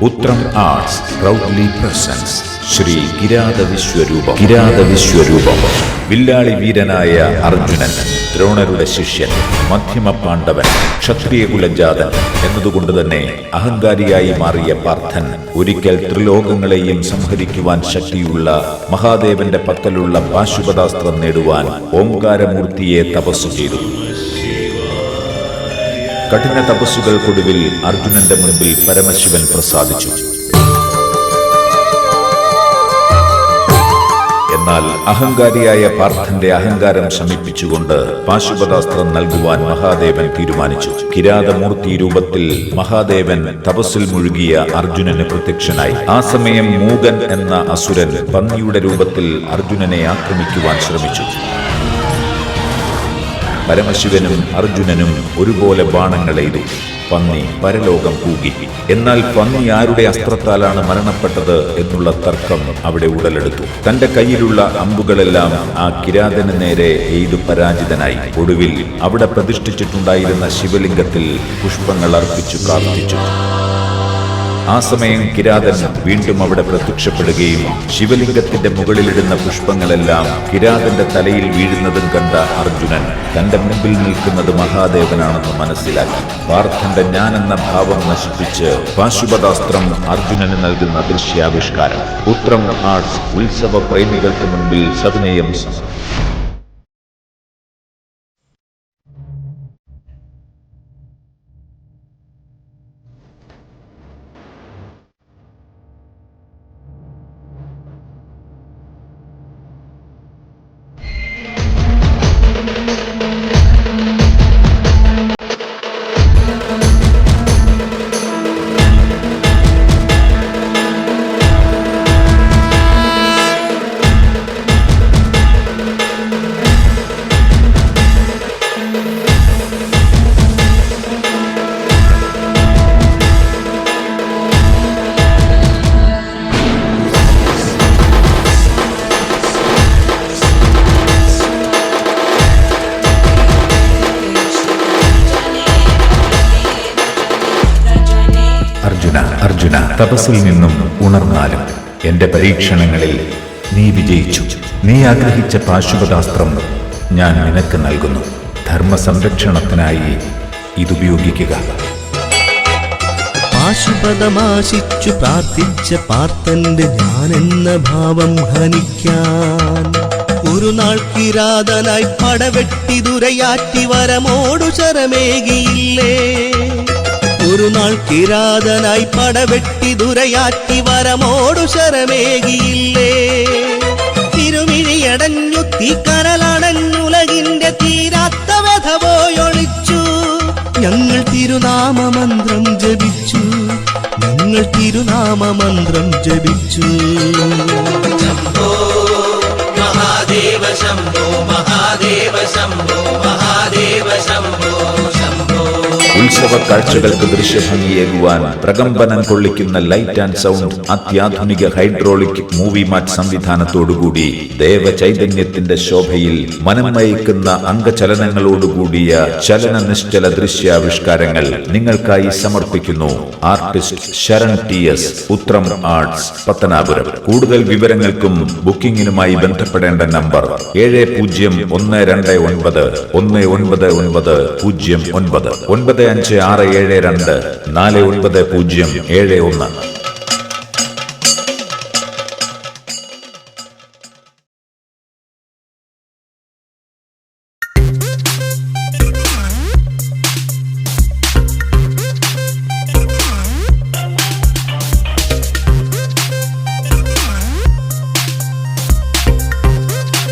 ഉത്രം arts proudly presents Sree Kiratha Vishwaroopam. വില്ലാളി വീരനായ അർജുനൻ, ദ്രോണരുടെ ശിഷ്യൻ, മധ്യമ പാണ്ഡവൻ, ക്ഷത്രിയ കുലജാതൻ എന്നതുകൊണ്ട് തന്നെ അഹങ്കാരിയായി മാറിയ പാർത്ഥൻ ഒരിക്കൽ ത്രിലോകങ്ങളെയും സംഹരിക്കുവാൻ ശക്തിയുള്ള മഹാദേവന്റെ പക്കലുള്ള പാശുപതാസ്ത്രം നേടുവാൻ ഓംകാരമൂർത്തിയെ തപസ്സു ചെയ്തു. കഠിന തപസ്സുകൾക്കൊടുവിൽ അർജുനന്റെ മുൻപിൽ പരമശിവൻ പ്രസാദിച്ചു. എന്നാൽ അഹങ്കാരിയായ പാർത്ഥന്റെ അഹങ്കാരം ശമിപ്പിച്ചുകൊണ്ട് പാശുപതാസ്ത്രം നൽകുവാൻ മഹാദേവൻ തീരുമാനിച്ചു. കിരാതമൂർത്തി രൂപത്തിൽ മഹാദേവൻ തപസ്സിൽ മുഴുകിയ അർജുനന് പ്രത്യക്ഷനായി. ആ സമയം മൂകൻ എന്ന അസുരൻ പന്നിയുടെ രൂപത്തിൽ അർജുനനെ ആക്രമിക്കുവാൻ ശ്രമിച്ചു. പരമശിവനും അർജുനനും ഒരുപോലെ ബാണങ്ങളെയ്തു. പന്നി പരലോകം കൂകി. എന്നാൽ പന്നി ആരുടെ അസ്ത്രത്താലാണ് മരണപ്പെട്ടത് എന്നുള്ള തർക്കം അവിടെ ഉടലെടുത്തു. തന്റെ കയ്യിലുള്ള അമ്പുകളെല്ലാം ആ കിരാതന് നേരെ എയ്തു പരാജിതനായി. ഒടുവിൽ അവിടെ പ്രതിഷ്ഠിച്ചിട്ടുണ്ടായിരുന്ന ശിവലിംഗത്തിൽ പുഷ്പങ്ങൾ അർപ്പിച്ചു പ്രാർത്ഥിച്ചു. ആ സമയം കിരാതൻ വീണ്ടും അവിടെ പ്രത്യക്ഷപ്പെടുകയും ശിവലിംഗത്തിന്റെ മുകളിലിടുന്ന പുഷ്പങ്ങളെല്ലാം കിരാതന്റെ തലയിൽ വീഴുന്നതും കണ്ട അർജുനൻ തന്റെ മുമ്പിൽ നിൽക്കുന്നത് മഹാദേവനാണെന്ന് മനസ്സിലാക്കി. പാർത്ഥന്റെ ഞാനെന്ന ഭാവം നശിപ്പിച്ച് പാശുപതാസ്ത്രം അർജുനന് നൽകുന്ന ദൃശ്യാവിഷ്കാരം. ഉത്രം ആർട്സ് ഉത്സവ പ്രേമികൾക്ക് മുൻപിൽ സവിനയം. അർജുന, തപസ്സിൽ നിന്നും ഉണർന്നാലും എന്റെ പരീക്ഷണങ്ങളിൽ നീ വിജയിച്ചു. നീ ആഗ്രഹിച്ച പാശുപതാസ്ത്രം ഞാൻ നിനക്ക് നൽകുന്നു. ധർമ്മസംരക്ഷണത്തിനായി ഇതുപയോഗിക്കുക. പാശുപതമാശിച്ചു പ്രാർത്ഥിച്ച പാർത്ഥന്റെ ഞാനെന്ന ഭാവം ഹനിക്കാൻ ഒരു നാൾ കിരാതനായി പടവെട്ടി ദുരയാറ്റി വരമോടു ശരമേകിയില്ലേ. ഒരു നാൾ കിരാതനായി പടവെട്ടി ദുരയാറ്റി വരമോടു ശരമേകിയില്ലേ. തിരുമിഴിയടഞ്ഞു തീക്കനലടഞ്ഞുലകിന്റെ തീരാത്ത വ്യഥ പോയൊളിച്ചു. ഞങ്ങൾ തിരുനാമമന്ത്രം ജപിച്ചു. ശംഭോ മഹാദേവ ശംഭോ, മഹാദേവ ശംഭോ, മഹാദേവ ശംഭോ, ശംഭോ. ഉത്സവ കാഴ്ചകൾക്ക് ദൃശ്യഭംഗിയേകുവാൻ പ്രകമ്പനം കൊള്ളിക്കുന്ന ലൈറ്റ് ആൻഡ് സൗണ്ട്, അത്യാധുനിക ഹൈഡ്രോളിക് മൂവി മാറ്റ് സംവിധാനത്തോടുകൂടി ദേവചൈതന്യത്തിന്റെ ശോഭയിൽ മനം മയക്കുന്ന അംഗചലനങ്ങളോടുകൂടിയ ചലന നിശ്ചല ദൃശ്യാവിഷ്കാരങ്ങൾ നിങ്ങൾക്കായി സമർപ്പിക്കുന്നു ആർട്ടിസ്റ്റ് ശരൺ TS, ഉത്രം ആർട്സ്, പത്തനാപുരം. കൂടുതൽ വിവരങ്ങൾക്കും ബുക്കിംഗിനുമായി ബന്ധപ്പെടേണ്ട നമ്പർ 7012199909 9567249071.